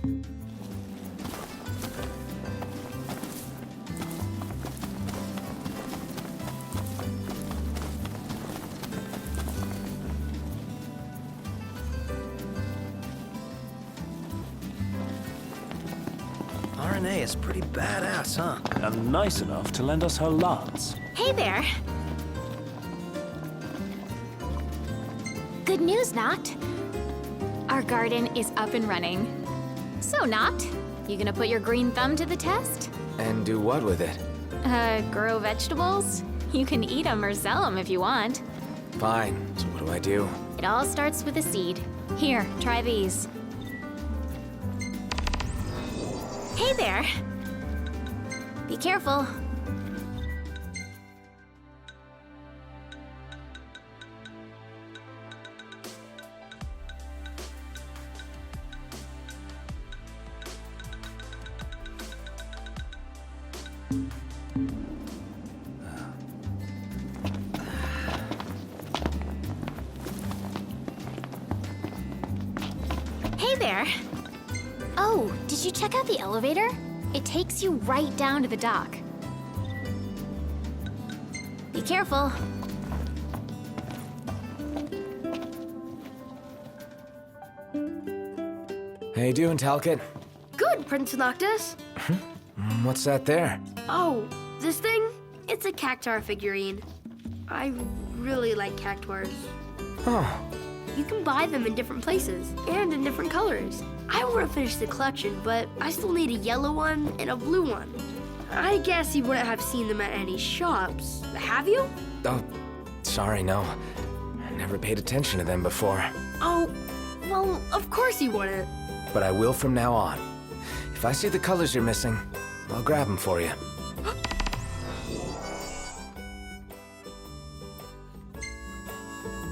RNA is pretty badass, huh? And nice enough to lend us her lance. Hey there. Good news, Noct. Our garden is up and running. So, Noct, you gonna put your green thumb to the test? And do what with it? Grow vegetables? You can eat them or sell them if you want. Fine. So what do I do? It all starts with a seed. Here, try these. Hey there. Be careful. Hey there. Oh, did you check out the elevator? It takes you right down to the dock. Be careful. How you doing, Talcott? Good, Prince Noctis. What's that there? Oh, this thing? It's a Cactuar figurine. I really like Cactuars. Oh, You can buy them in different places and in different colors. I want to finish the collection, but I still need a yellow one and a blue one. I guess you wouldn't have seen them at any shops, have you? oh, sorry, no. I never paid attention to them before. Oh, well, of course you wouldn't. But I will from now on. If I see the colors you're missing, I'll grab them for you.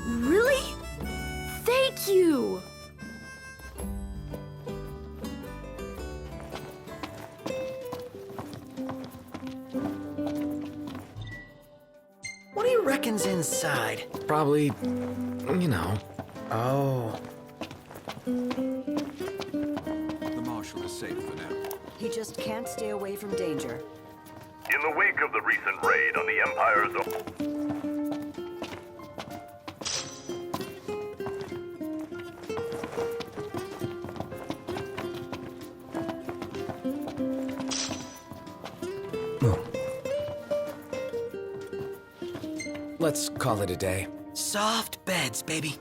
Really? Thank you! What do you reckon's inside? Probably, you know. Oh. The Marshal is safe for now. He just can't stay away from danger. In the wake of the recent raid on the Empire's own... Let's call it a day. Soft beds, baby.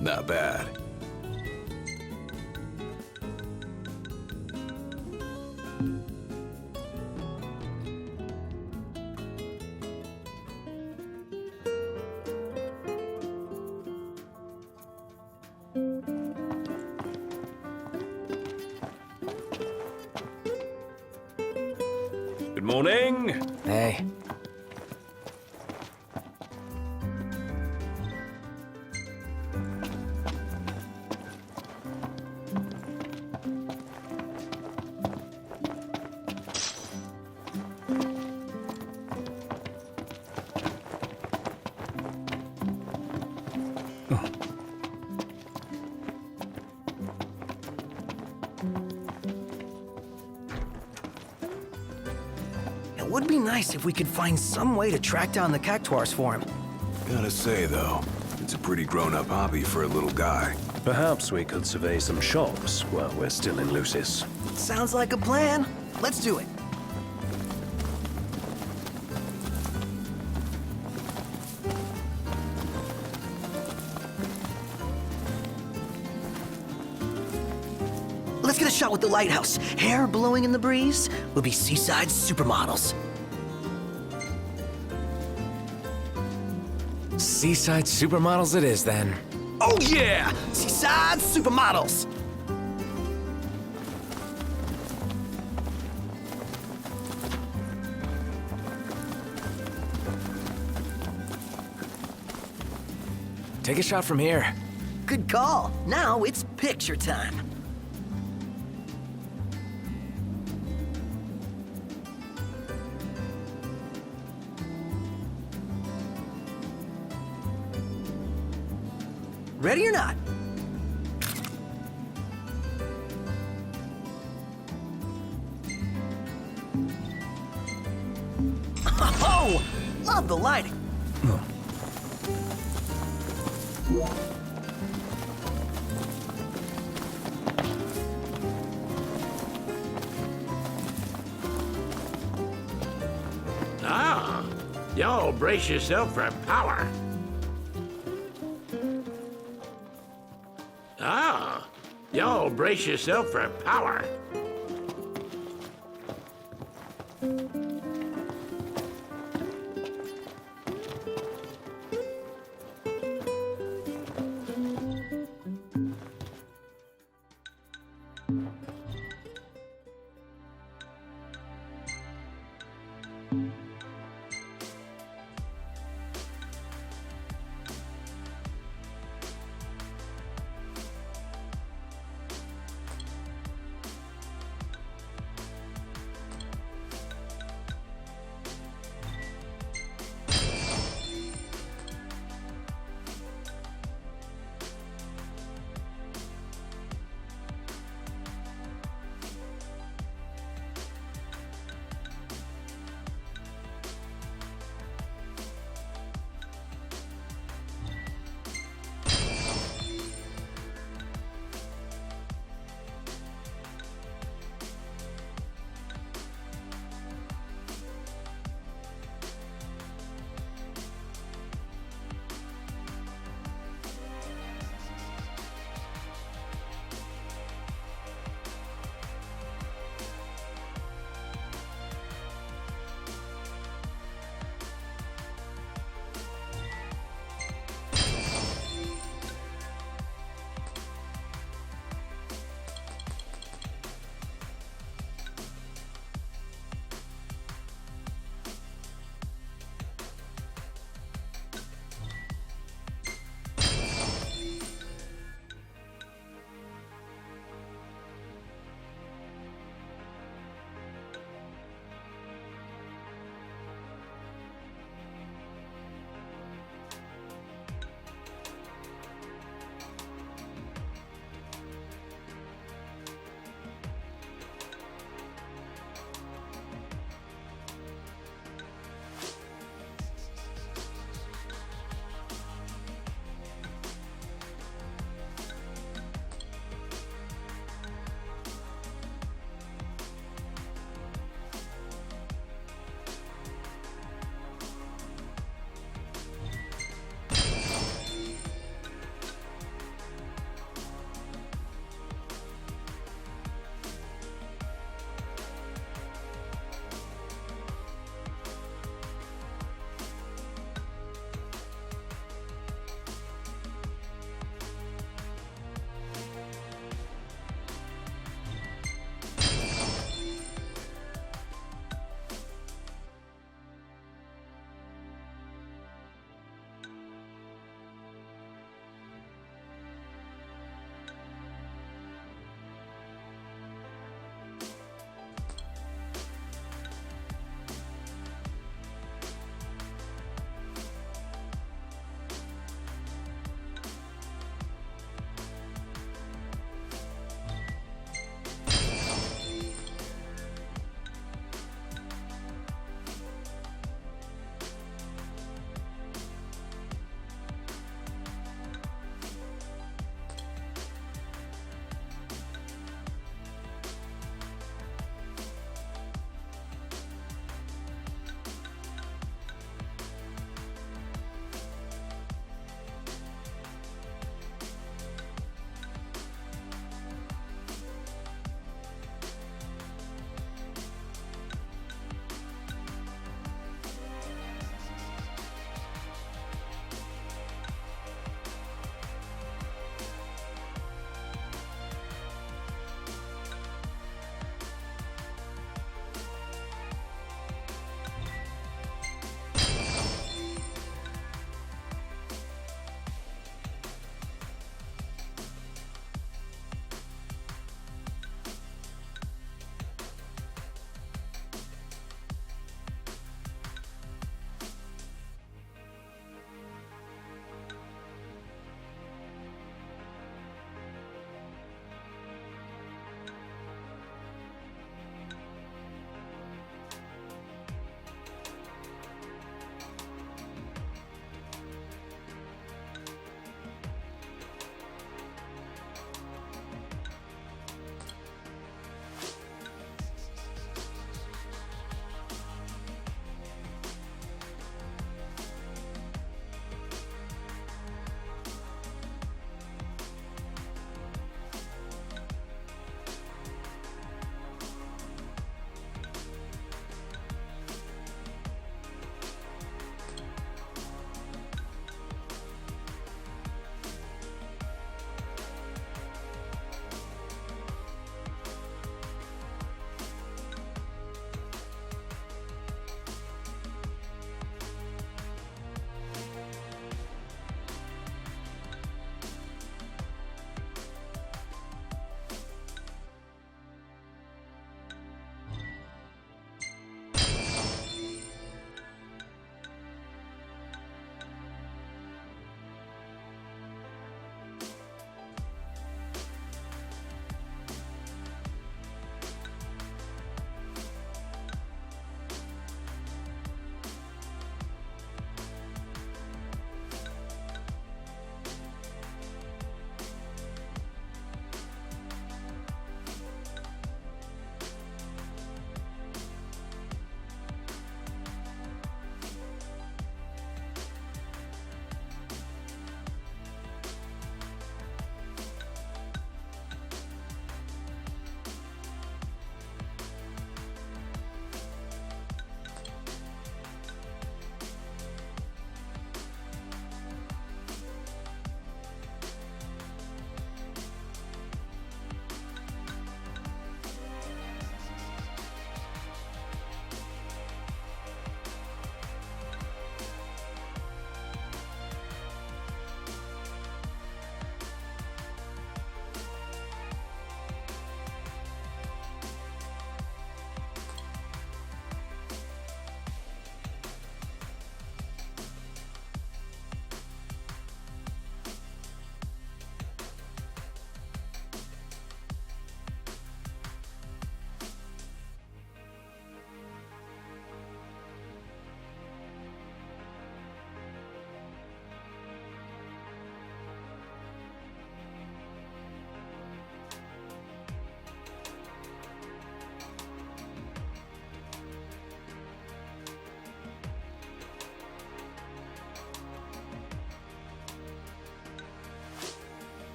Not bad. Good morning. Hey. would be nice if we could find some way to track down the cactuars for him. Gotta say, though, it's a pretty grown-up hobby for a little guy. Perhaps we could survey some shops while we're still in Lucis. Sounds like a plan. Let's do it. Let's get a shot with the lighthouse. Hair blowing in the breeze. We'll be seaside supermodels. Seaside supermodels it is, then. Oh yeah! Seaside supermodels! Take a shot from here. Good call. Now it's picture time. Ready or not? Oh, love the lighting. Ah, y'all brace yourself for power. Ah, y'all brace yourself for power.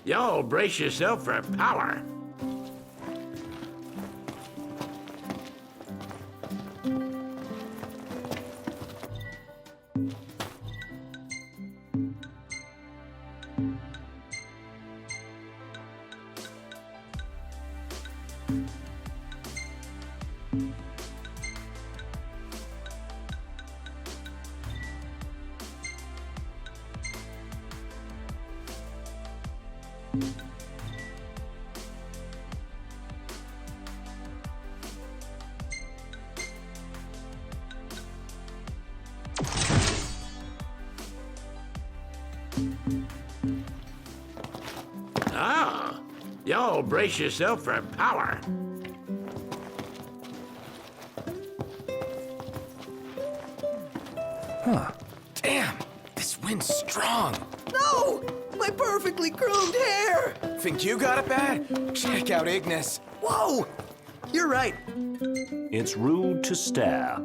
Y'all brace yourself for power. Ah, y'all brace yourself for power. Damn, this wind's strong. No! My perfectly groomed hair! Think you got it bad? Check out Ignis. Whoa! You're right. It's rude to stare.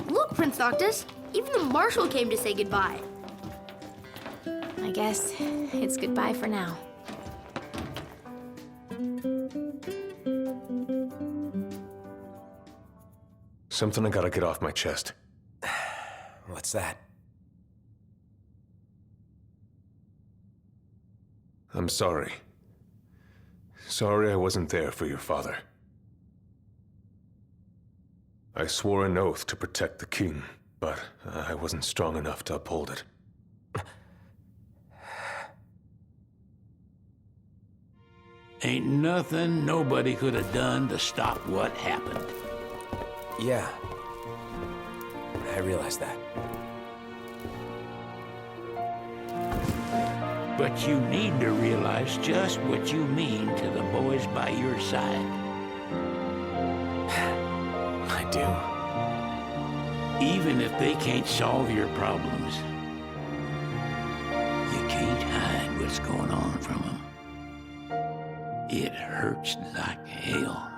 Look, Prince Noctis, even the Marshal came to say goodbye. I guess it's goodbye for now. Something I gotta get off my chest. What's that? I'm sorry. Sorry I wasn't there for your father. I swore an oath to protect the king, but I wasn't strong enough to uphold it. Ain't nothing nobody could have done to stop what happened. Yeah. I realize that. But you need to realize just what you mean to the boys by your side. I do. Even if they can't solve your problems, you can't hide what's going on from them. It hurts like hell.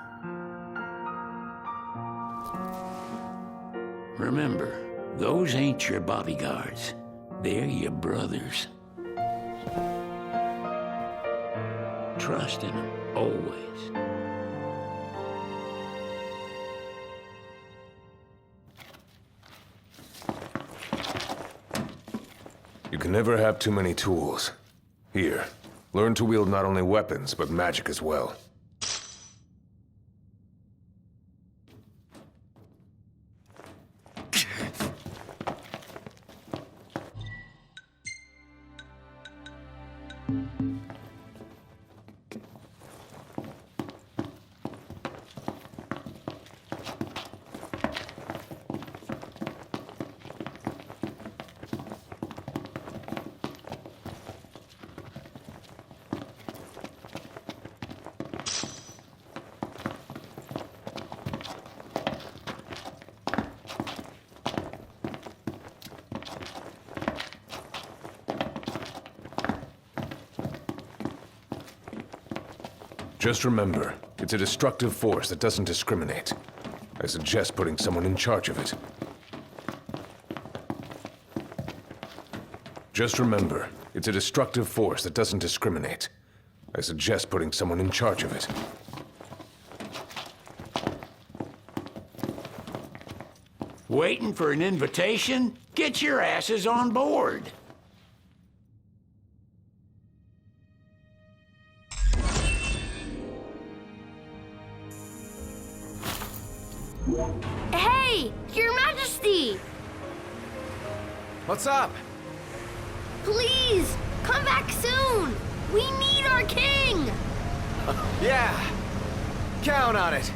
Remember, those ain't your bodyguards. They're your brothers. Trust in them, always. You can never have too many tools. Here, learn to wield not only weapons, but magic as well. Just remember, it's a destructive force that doesn't discriminate. I suggest putting someone in charge of it. Just remember, it's a destructive force that doesn't discriminate. I suggest putting someone in charge of it. Waiting for an invitation? Get your asses on board. Hey, Your Majesty! What's up? Please, come back soon! We need our king! Yeah. Count on it.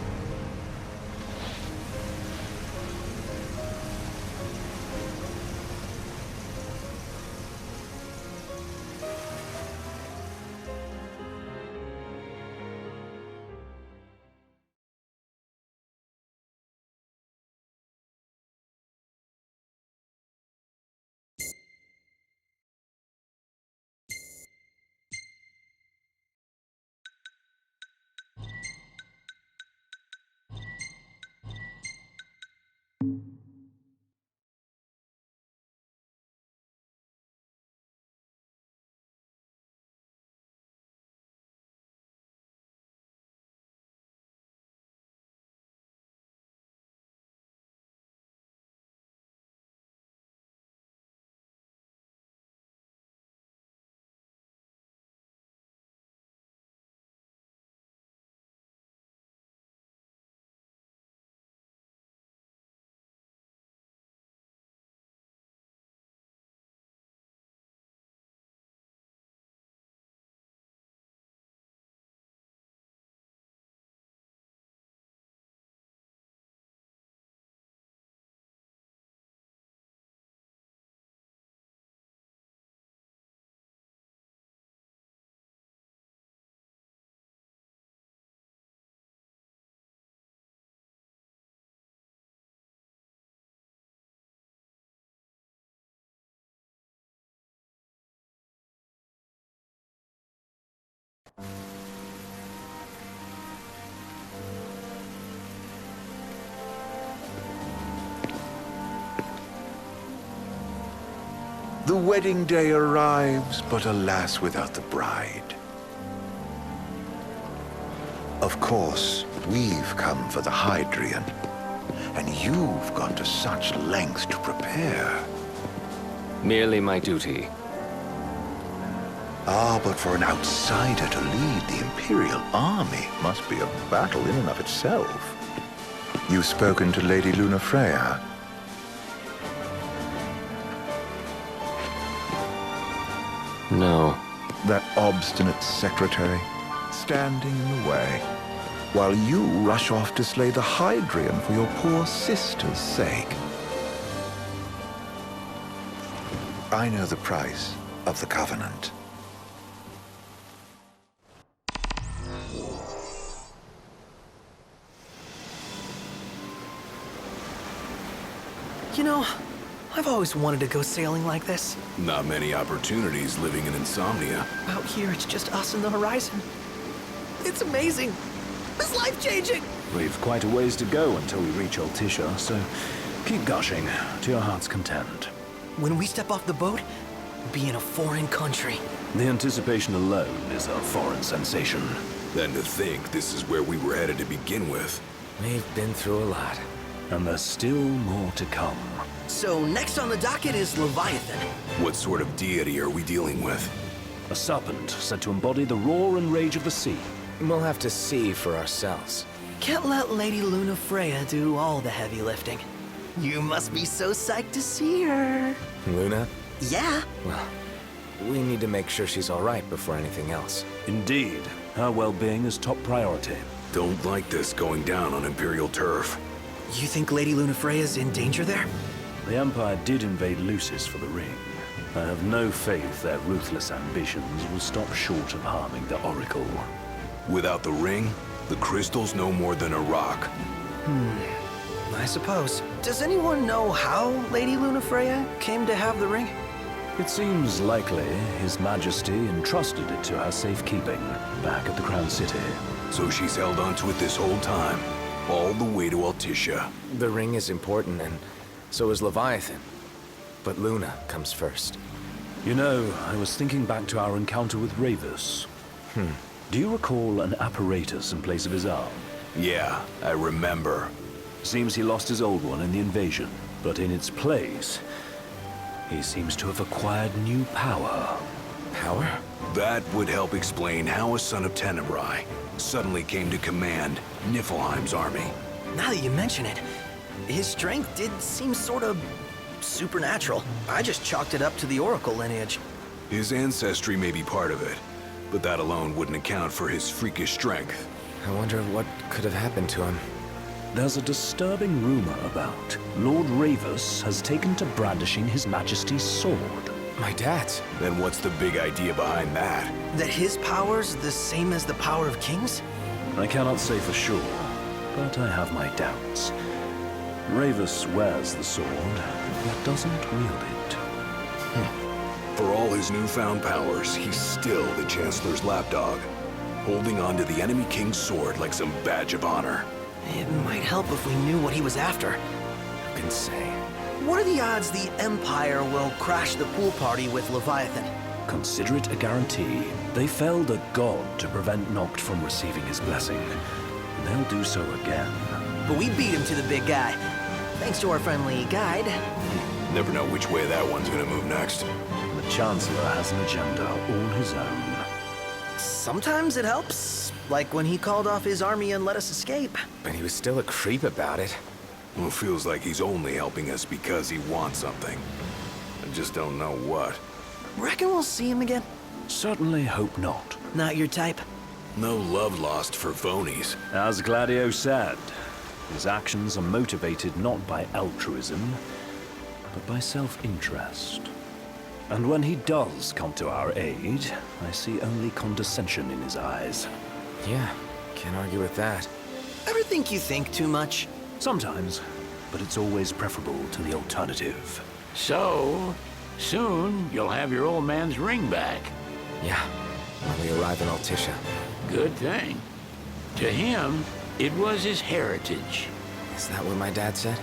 The wedding day arrives, but alas, without the bride. Of course, we've come for the Hydrian, and you've gone to such lengths to prepare. Merely my duty. Ah, but for an outsider to lead the Imperial army must be a battle in and of itself. You've spoken to Lady Lunafreya. No. That obstinate secretary, standing in the way, while you rush off to slay the Hydrian for your poor sister's sake. I know the price of the Covenant. You know, I've always wanted to go sailing like this. Not many opportunities living in Insomnia. Out here, it's just us and the horizon. It's amazing. It's life-changing. We've quite a ways to go until we reach Altisha, so keep gushing to your heart's content. When we step off the boat, we'll be in a foreign country. The anticipation alone is a foreign sensation. Then to think this is where we were headed to begin with. We've been through a lot. And there's still more to come. So next on the docket is Leviathan. What sort of deity are we dealing with? A serpent said to embody the roar and rage of the sea. We'll have to see for ourselves. Can't let Lady Lunafreya do all the heavy lifting. You must be so psyched to see her. Luna? Yeah. Well, we need to make sure she's all right before anything else. Indeed, her well-being is top priority. Don't like this going down on Imperial turf. You think Lady Lunafreya's in danger there? The Empire did invade Lucis for the ring. I have no faith their ruthless ambitions will stop short of harming the Oracle. Without the ring, the crystal's no more than a rock. I suppose. Does anyone know how Lady Lunafreya came to have the ring? It seems likely His Majesty entrusted it to her safekeeping back at the Crown City. So she's held onto it this whole time. all the way to Altissia. The ring is important, and so is Leviathan. But Luna comes first. You know, I was thinking back to our encounter with Ravus. Do you recall an apparatus in place of his arm? Yeah, I remember. Seems he lost his old one in the invasion, but in its place, he seems to have acquired new power. Power? That would help explain how a son of Tenebrae suddenly came to command Niflheim's army. Now that you mention it, his strength did seem sort of supernatural. I just chalked it up to the Oracle lineage. His ancestry may be part of it, but that alone wouldn't account for his freakish strength. I wonder what could have happened to him. There's a disturbing rumor about Lord Ravus has taken to brandishing His Majesty's sword. My dad's. Then what's the big idea behind that? That his power's the same as the power of kings? I cannot say for sure, but I have my doubts. Ravus wears the sword, but doesn't wield it. For all his newfound powers, he's still the Chancellor's lapdog, holding on to the enemy king's sword like some badge of honor. It might help if we knew what he was after. Who can say? What are the odds the Empire will crash the pool party with Leviathan? Consider it a guarantee. They felled a god to prevent Noct from receiving his blessing. And they'll do so again. But we beat him to the big guy, thanks to our friendly guide. Never know which way that one's gonna move next. The Chancellor has an agenda all his own. Sometimes it helps, like when he called off his army and let us escape. But he was still a creep about it. Well, feels like he's only helping us because he wants something. I just don't know what. Reckon we'll see him again? Certainly hope not. Not your type? No love lost for phonies. As Gladio said, his actions are motivated not by altruism, but by self-interest. And when he does come to our aid, I see only condescension in his eyes. Yeah, can't argue with that. Ever think you think too much? Sometimes, but it's always preferable to the alternative. So, soon you'll have your old man's ring back. Yeah, when we arrive in Altissia. Good thing. To him, it was his heritage. Is that what my dad said?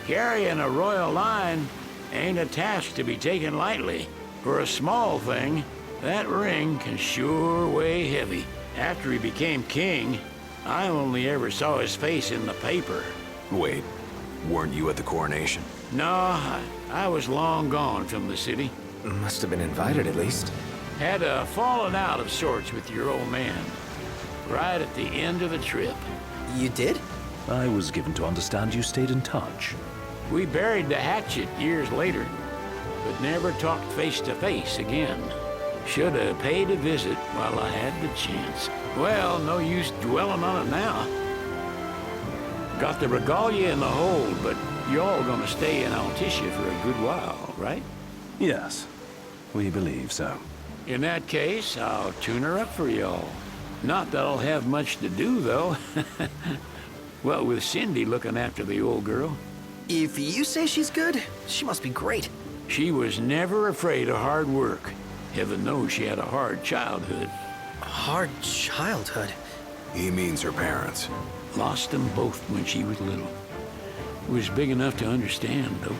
Carrying a royal line ain't a task to be taken lightly. For a small thing, that ring can sure weigh heavy. After he became king, I only ever saw his face in the paper. Wait, weren't you at the coronation? No, I was long gone from the city. Must have been invited at least. Had a falling out of sorts with your old man. Right at the end of the trip. You did? I was given to understand you stayed in touch. We buried the hatchet years later, but never talked face to face again. Should have paid a visit while I had the chance. Well, no use dwelling on it now. Got the regalia in the hold, but you're all gonna stay in Altissia for a good while, right? Yes, we believe so. In that case, I'll tune her up for y'all. Not that I'll have much to do, though. Well, with Cindy looking after the old girl. If you say she's good, she must be great. She was never afraid of hard work. Heaven knows she had a hard childhood. Hard childhood? He means her parents. Lost them both when she was little. Was big enough to understand, though.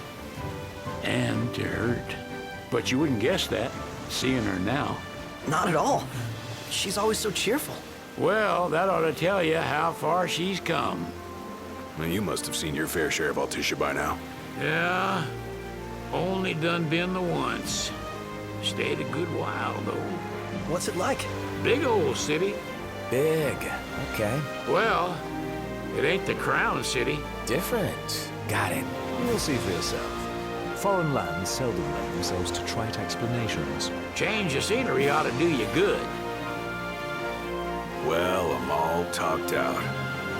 And to hurt. But you wouldn't guess that, seeing her now. Not at all. She's always so cheerful. Well, that ought to tell you how far she's come. Well, you must have seen your fair share of Altissia by now. Yeah, only done been the once. Stayed a good while, though. What's it like? Big old city. Big. Okay. Well, it ain't the Crown City. Different. Got it. You'll see for yourself. Foreign lands seldom lend themselves to trite explanations. Change of scenery ought to do you good. Well, I'm all talked out.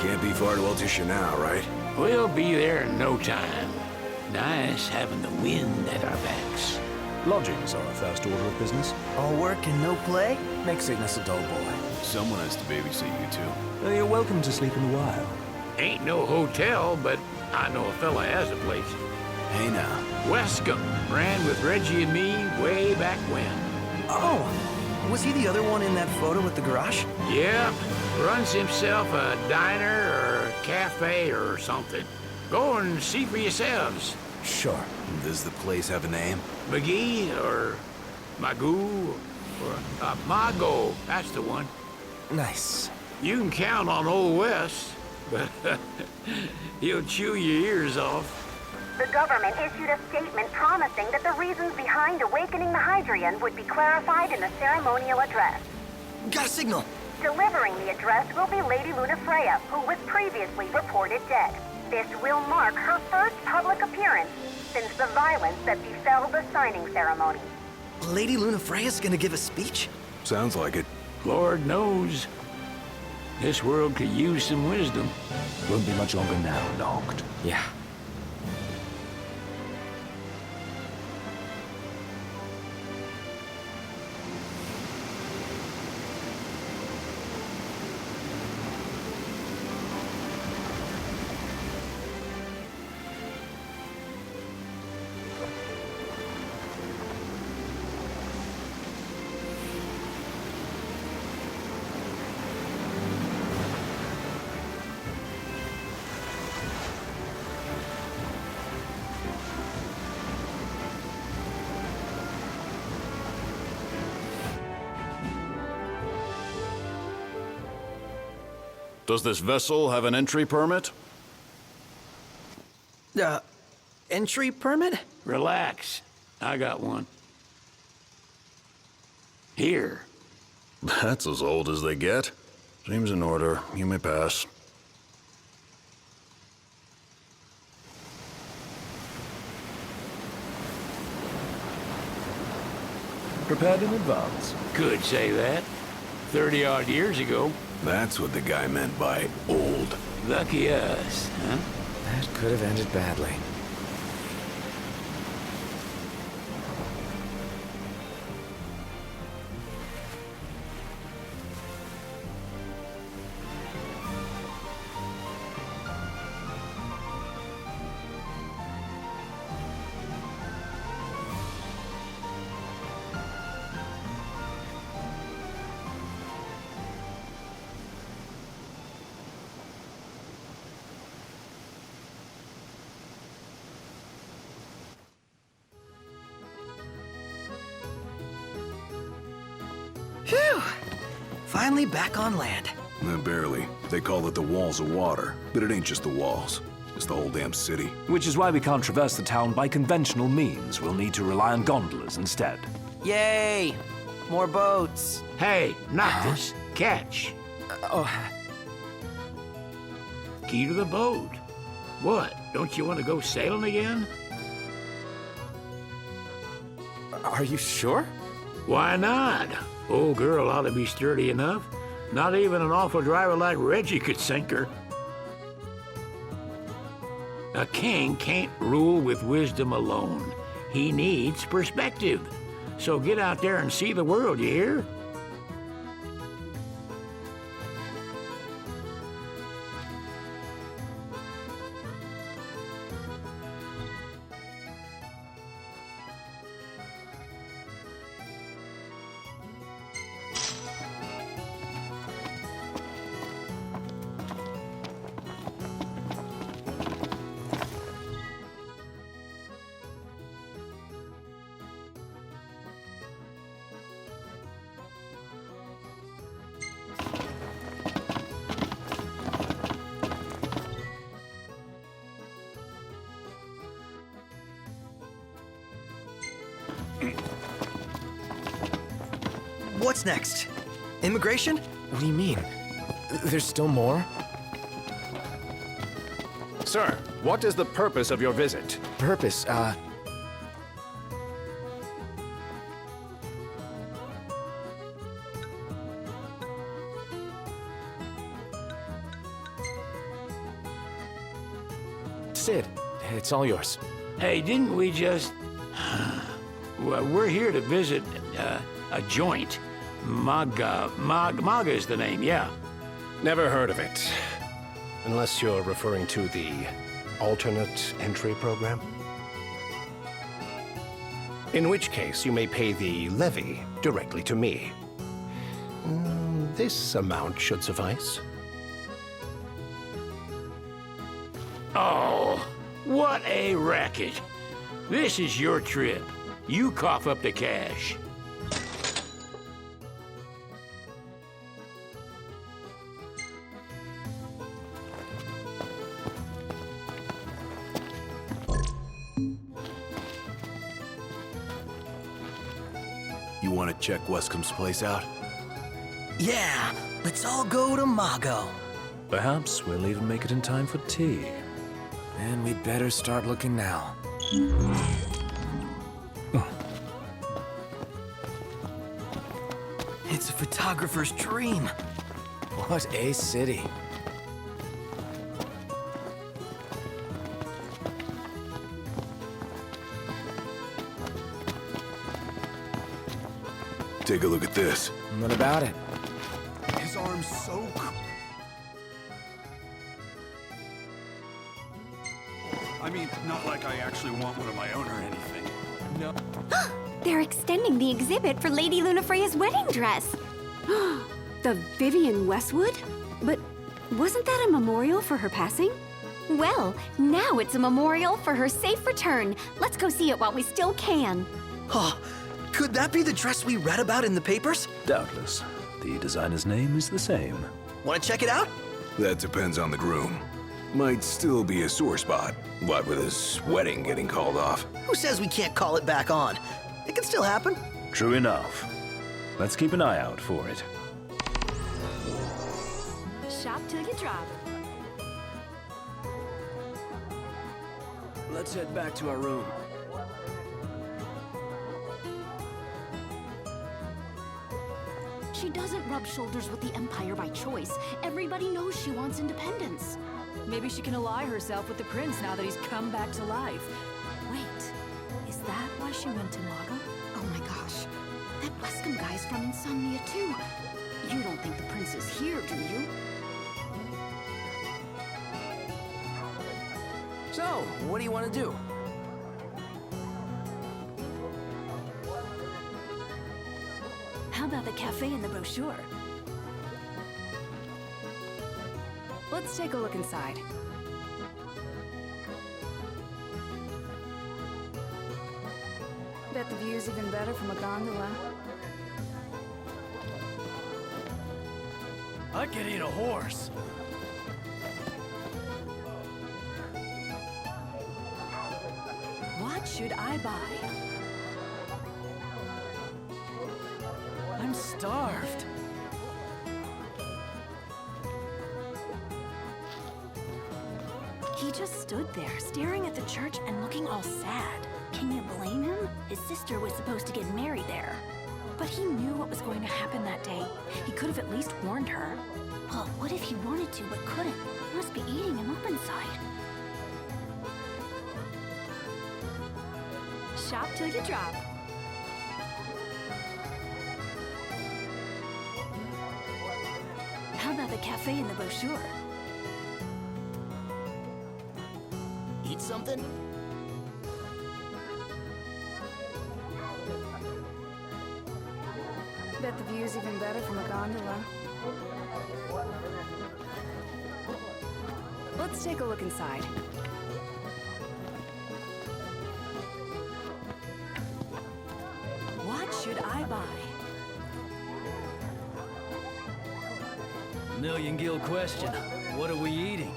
Can't be far to Altissia now, right? We'll be there in no time. Nice having the wind at our backs. Lodgings are a first order of business. All work and no play? Makes Ignis a dull boy. Someone has to babysit you two. You're welcome to sleep in the wild. Ain't no hotel, but I know a fella has a place. Hey now. Westcomb ran with Reggie and me way back when. Oh, was he the other one in that photo with the garage? Yeah, Runs himself a diner or a cafe or something. Go and see for yourselves. Sure. Does the place have a name? McGee or Magoo or Mago. That's the one. Nice. You can count on Old Wes, but he'll chew your ears off. The government issued a statement promising that the reasons behind awakening the Hydrian would be clarified in the ceremonial address. Got a signal. Delivering the address will be Lady Lunafreya, who was previously reported dead. This will mark her first public appearance since the violence that befell the signing ceremony. Lady Lunafreya's gonna give a speech? Sounds like it. Lord knows. This world could use some wisdom. Won't be much longer now, Noct. Yeah. Does this vessel have an entry permit? Entry permit? Relax. I got one. Here. That's as old as they get. Seems in order. You may pass. Prepared in advance. Could say that. 30-odd years ago. That's what the guy meant by old. Lucky us, huh? That could have ended badly. Phew! Finally back on land. Barely. They call it the Walls of Water, but it ain't just the walls. It's the whole damn city. Which is why we can't traverse the town by conventional means. We'll need to rely on gondolas instead. Yay! More boats. Hey, not this. Catch. Key to the boat. What? Don't you want to go sailing again? Are you sure? Why not? Old girl ought to be sturdy enough. Not even an awful driver like Reggie could sink her. A king can't rule with wisdom alone. He needs perspective. So get out there and see the world, you hear? What's next? Immigration? What do you mean? There's still more? Sir, what is the purpose of your visit? Purpose, Sid, it's all yours. Hey, didn't we just... Well, we're here to visit a joint. Maga is the name, yeah. Never heard of it. Unless you're referring to the alternate entry program. In which case, you may pay the levy directly to me. This amount should suffice. Oh, what a racket. This is your trip. You cough up the cash. You want to check Wescom's place out? Yeah, let's all go to Mago. Perhaps we'll even make it in time for tea. And we'd better start looking now. It's a photographer's dream. What a city. Take a look at this. What about it? His arm's so cool. I mean, not like I actually want one of my own or anything. No. They're extending the exhibit for Lady Lunafreya's wedding dress. The Vivian Westwood? But wasn't that a memorial for her passing? Well, now it's a memorial for her safe return. Let's go see it while we still can. Oh, could that be the dress we read about in the papers? Doubtless. The designer's name is the same. Want to check it out? That depends on the groom. Might still be a sore spot, what with his wedding getting called off. Who says we can't call it back on? It can still happen. True enough. Let's keep an eye out for it. Shop till you drop. Let's head back to our room. She doesn't rub shoulders with the Empire by choice. Everybody knows she wants independence. Maybe she can ally herself with the prince now that he's come back to life. Wait, is that why she went to Mago? Oh my gosh, that Wescom guy's from Insomnia too. You don't think the prince is here, do you? So, what do you want to do? How about the cafe in the brochure? Let's take a look inside. Bet the view's even better from a gondola. I could eat a horse. What should I buy? I'm starved. He just stood there, staring at the church and looking all sad. Can you blame him? His sister was supposed to get married there. But he knew what was going to happen that day. He could have at least warned her. Well, what if he wanted to but couldn't? He must be eating him up inside. Shop till you drop. How about the cafe in the brochure? Eat something? Bet the view's even better from a gondola. Let's take a look inside. What should I buy? Million-gill question. What are we eating?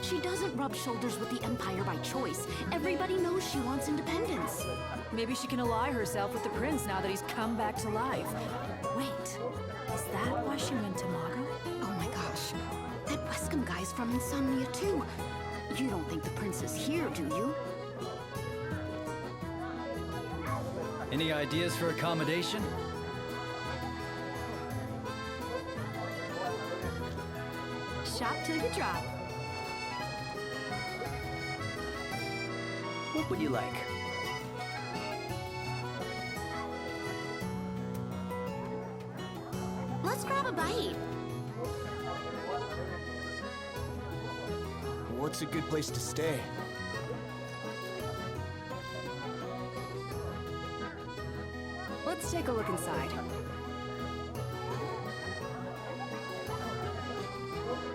She doesn't rub shoulders with the Empire by choice. Everybody knows she wants independence. Maybe she can ally herself with the prince now that he's come back to life. Wait, is that why she went to Mago? Oh my gosh, that Wescom guy's from Insomnia too. You don't think the prince is here, do you? Any ideas for accommodation? Shop till you drop. What would you like? Let's grab a bite. What's a good place to stay? Let's Let's take a look inside.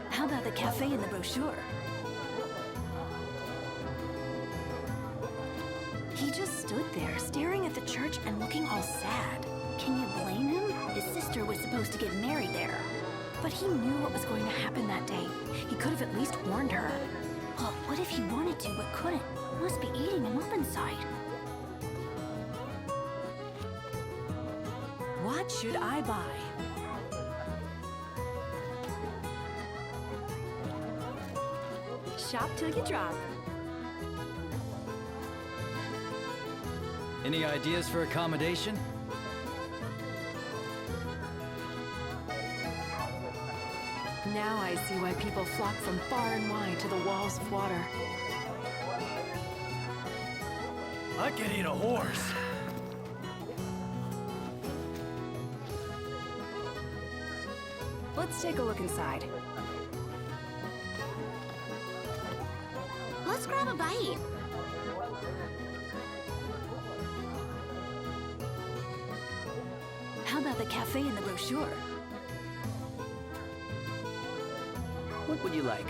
How about the cafe in the brochure? He just stood there, staring at the church and looking all sad. Can you blame him? His sister was supposed to get married there. But he knew what was going to happen that day. He could have at least warned her. Well, what if he wanted to but couldn't? Must be eating him up inside. What should I buy? Shop till you drop. Any ideas for accommodation? Now I see why people flock from far and wide to the walls of water. I could eat a horse. Let's take a look inside. Let's grab a bite. How about the cafe in the brochure? What would you like?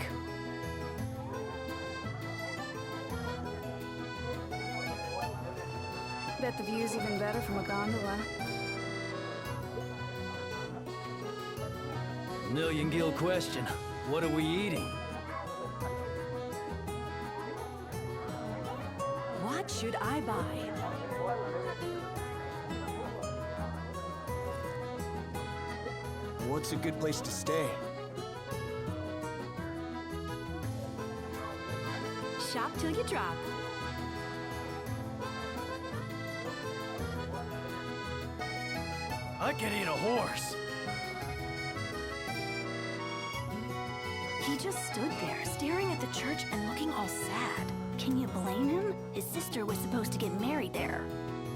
Bet the view's even better from a gondola. Million gil question. What are we eating? What should I buy? What's a good place to stay? Shop till you drop. I could eat a horse. He just stood there, staring at the church and looking all sad. Can you blame him? His sister was supposed to get married there.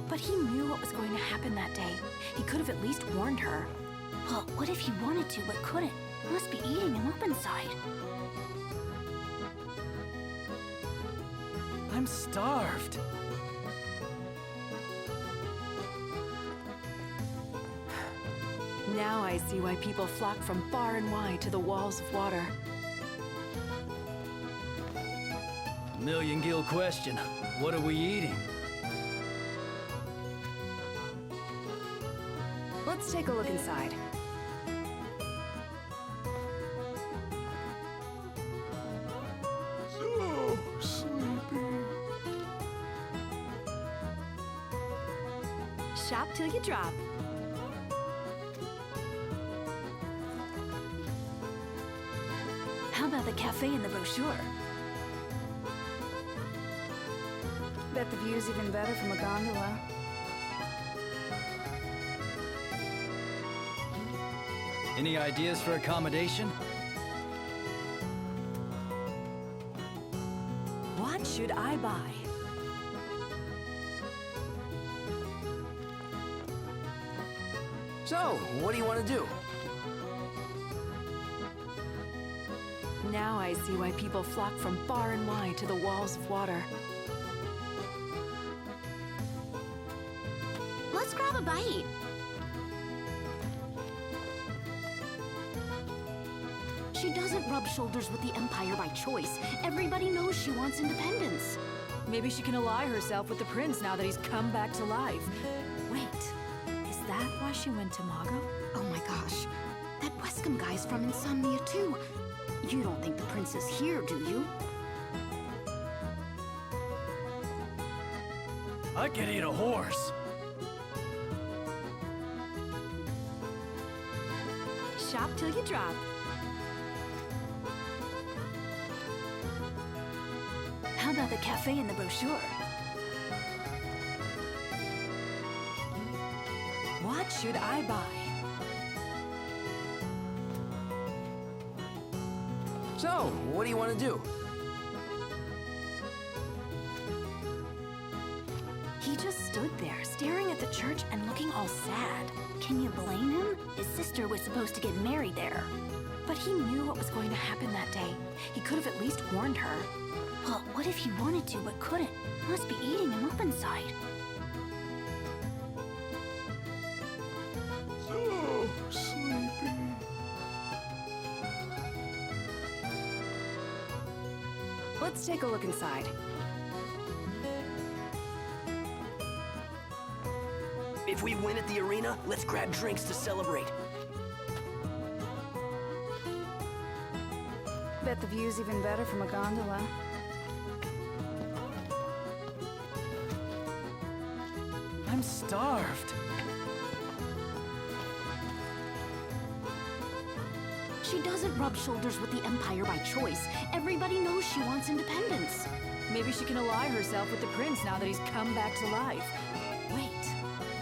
But he knew what was going to happen that day. He could have at least warned her. Well, what if he wanted to but couldn't? Must be eating him up inside. I'm starved. Now I see why people flock from far and wide to the walls of water. Million gil question. What are we eating? Let's take a look inside. So sleepy. Shop till you drop. How about the cafe in the brochure? Bet the view's even better from a gondola. Any ideas for accommodation? What should I buy? So, what do you want to do? Now I see why people flock from far and wide to the walls of water. Let's grab a bite. She doesn't rub shoulders with the Empire by choice. Everybody knows she wants independence. Maybe she can ally herself with the prince now that he's come back to life. Wait, is that why she went to Mago? Oh my gosh. That Wescom guy's from Insomnia too. You don't think the prince is here, do you? I could eat a horse. Shop till you drop. How about the cafe in the brochure? What should I buy? So, what do you want to do? He just stood there, staring at the church and looking all sad. Can you blame him? His sister was supposed to get married there. But he knew what was going to happen that day. He could have at least warned her. Well, what if he wanted to but couldn't? Must be eating him up inside. Let's take a look inside. If we win at the arena, let's grab drinks to celebrate. Bet the view's even better from a gondola. I'm starved. She doesn't rub shoulders with the Empire by choice. Everybody knows she wants independence. Maybe she can ally herself with the prince now that he's come back to life. Wait,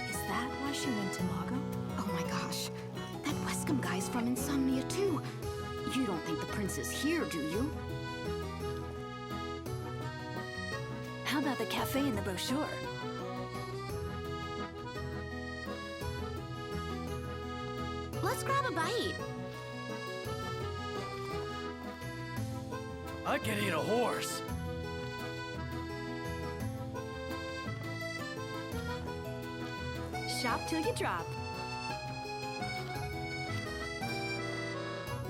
is that why she went to Mago? Oh my gosh, that Wescom guy's from Insomnia too. You don't think the prince is here, do you? How about the cafe in the brochure? Let's grab a bite. I can eat a horse. Shop till you drop.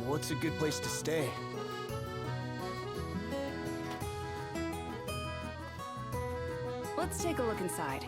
What's a good place to stay? Let's take a look inside.